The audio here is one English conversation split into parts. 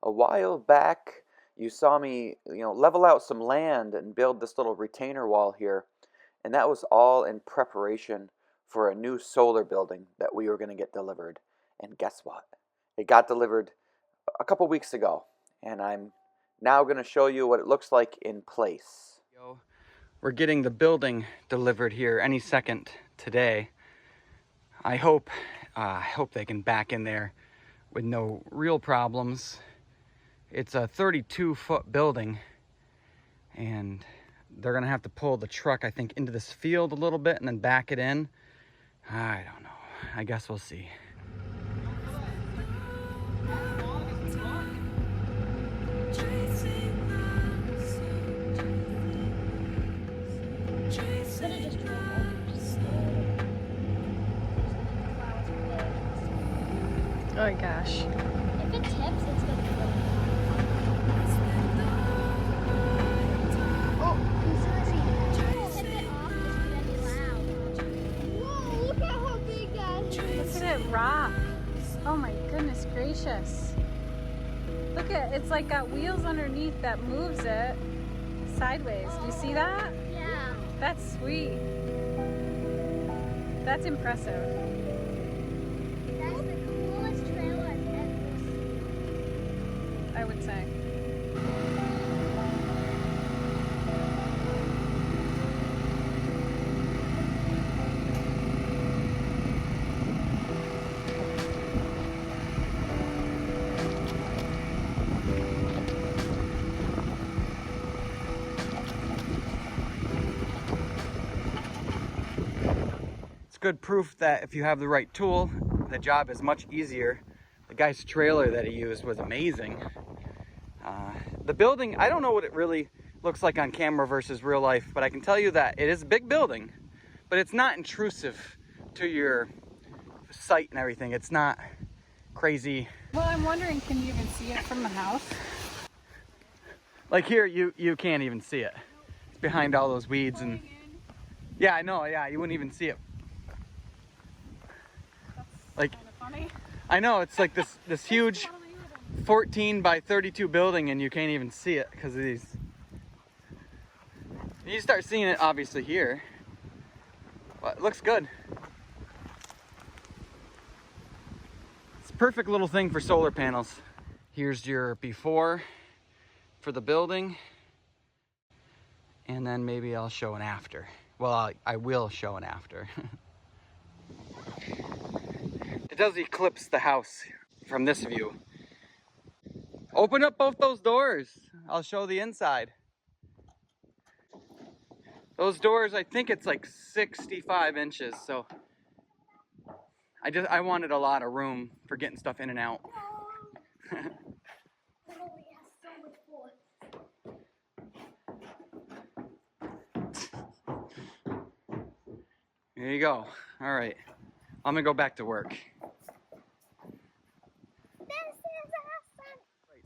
A while back, you saw me, level out some land and build this little retainer wall here, and that was all in preparation for a new solar building that we were going to get delivered. And guess what? It got delivered a couple weeks ago, and I'm now going to show you what it looks like in place. We're getting the building delivered here any second today. I hope they can back in there with no real problems. It's a 32-foot building, and they're gonna have to pull the truck, I think, into this field a little bit and then back it in. I don't know. I guess we'll see. Oh gosh. If it tips, it's gonna be really Oh, tip it off, it's gonna be loud. Whoa, look at how big that is. Look at it rock. Oh my goodness gracious. Look at it's like got wheels underneath that moves it sideways. Do you see that? Yeah. That's sweet. That's impressive. That's the coolest trailer I've ever seen. I would say. It's good proof that if you have the right tool, the job is much easier. The guy's trailer that he used was amazing. The building, I don't know what it really looks like on camera versus real life, but I can tell you that it is a big building, but it's not intrusive to your sight and everything. It's not crazy. Well, I'm wondering, can you even see it from the house? Like here, you can't even see it. It's behind all those weeds and... Yeah, I know, yeah, you wouldn't even see it. That's Like, kind of funny. I know, it's like this huge 14 by 32 building and you can't even see it because of these. You start seeing it obviously here. But it looks good. It's a perfect little thing for solar panels. Here's your before for the building. And then maybe I'll show an after. Well, I will show an after. It does eclipse the house from this view. Open up both those doors. I'll show the inside. Those doors, I think it's like 65 inches, so I wanted a lot of room for getting stuff in and out. It only has so much force. There you go. All right, I'm gonna go back to work.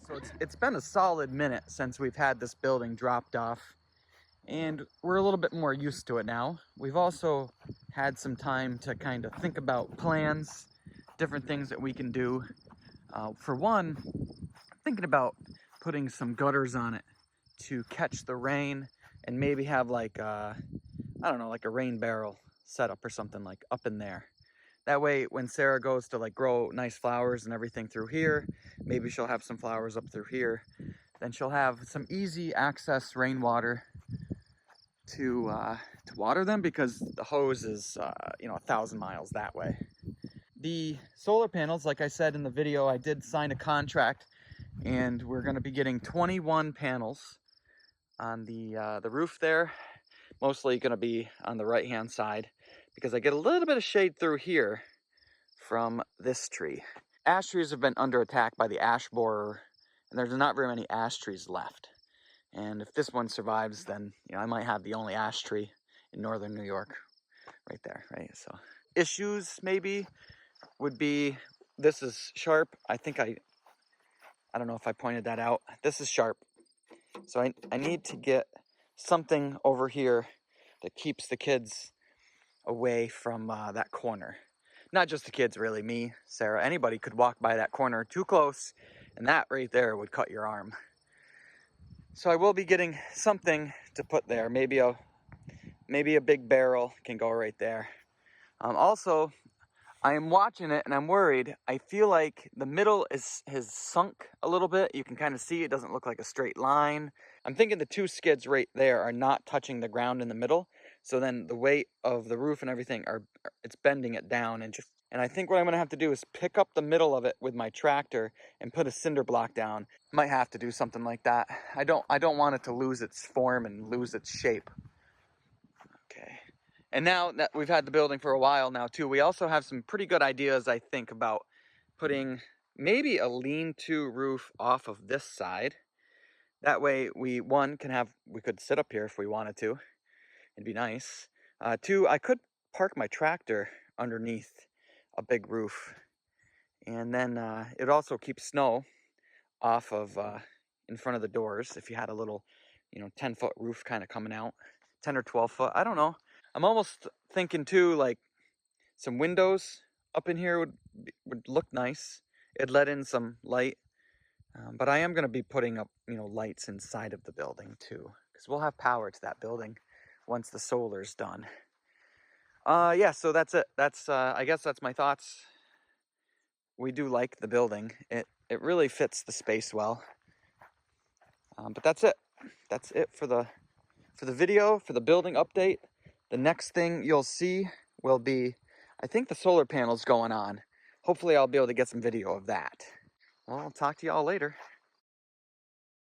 So it's been a solid minute since we've had this building dropped off, and we're a little bit more used to it now. We've also had some time to kind of think about plans, different things that we can do. For one, thinking about putting some gutters on it to catch the rain and maybe have like I don't know, like a rain barrel setup or something like up in there. That way, when Sarah goes to like grow nice flowers and everything through here, maybe she'll have some flowers up through here, then she'll have some easy access rainwater to water them because the hose is, 1,000 miles that way. The solar panels, like I said in the video, I did sign a contract and we're gonna be getting 21 panels on the roof there, mostly gonna be on the right-hand side, because I get a little bit of shade through here from this tree. Ash trees have been under attack by the ash borer, and there's not very many ash trees left. And if this one survives, then I might have the only ash tree in northern New York right there, right? So issues maybe would be, this is sharp. I think I don't know if I pointed that out. This is sharp. So I need to get something over here that keeps the kids away from that corner. Not just the kids, really, me, Sarah, anybody could walk by that corner too close And that right there would cut your arm. So I will be getting something to put there. Maybe a big barrel can go right there. Also, I am watching it and I'm worried. I feel like the middle has sunk a little bit. You can kind of see it doesn't look like a straight line. I'm thinking the two skids right there are not touching the ground in the middle. So then the weight of the roof and everything it's bending it down and I think what I'm gonna have to do is pick up the middle of it with my tractor and put a cinder block down. Might have to do something like that. I don't want it to lose its form and lose its shape. Okay. And now that we've had the building for a while now too, we also have some pretty good ideas, I think, about putting maybe a lean-to roof off of this side. That way we could sit up here if we wanted to. It'd be nice. Two, I could park my tractor underneath a big roof. And then it also keeps snow off of in front of the doors if you had a little, 10-foot roof kind of coming out. 10 or 12 foot, I don't know. I'm almost thinking too, like some windows up in here would look nice. It'd let in some light. But I am going to be putting up, lights inside of the building too, because we'll have power to that building once the solar's done. Yeah, so that's it. I guess that's my thoughts. We do like the building. It really fits the space well. But that's it. That's it for the video, for the building update. The next thing you'll see will be, I think the solar panel's going on. Hopefully I'll be able to get some video of that. Well, I'll talk to y'all later.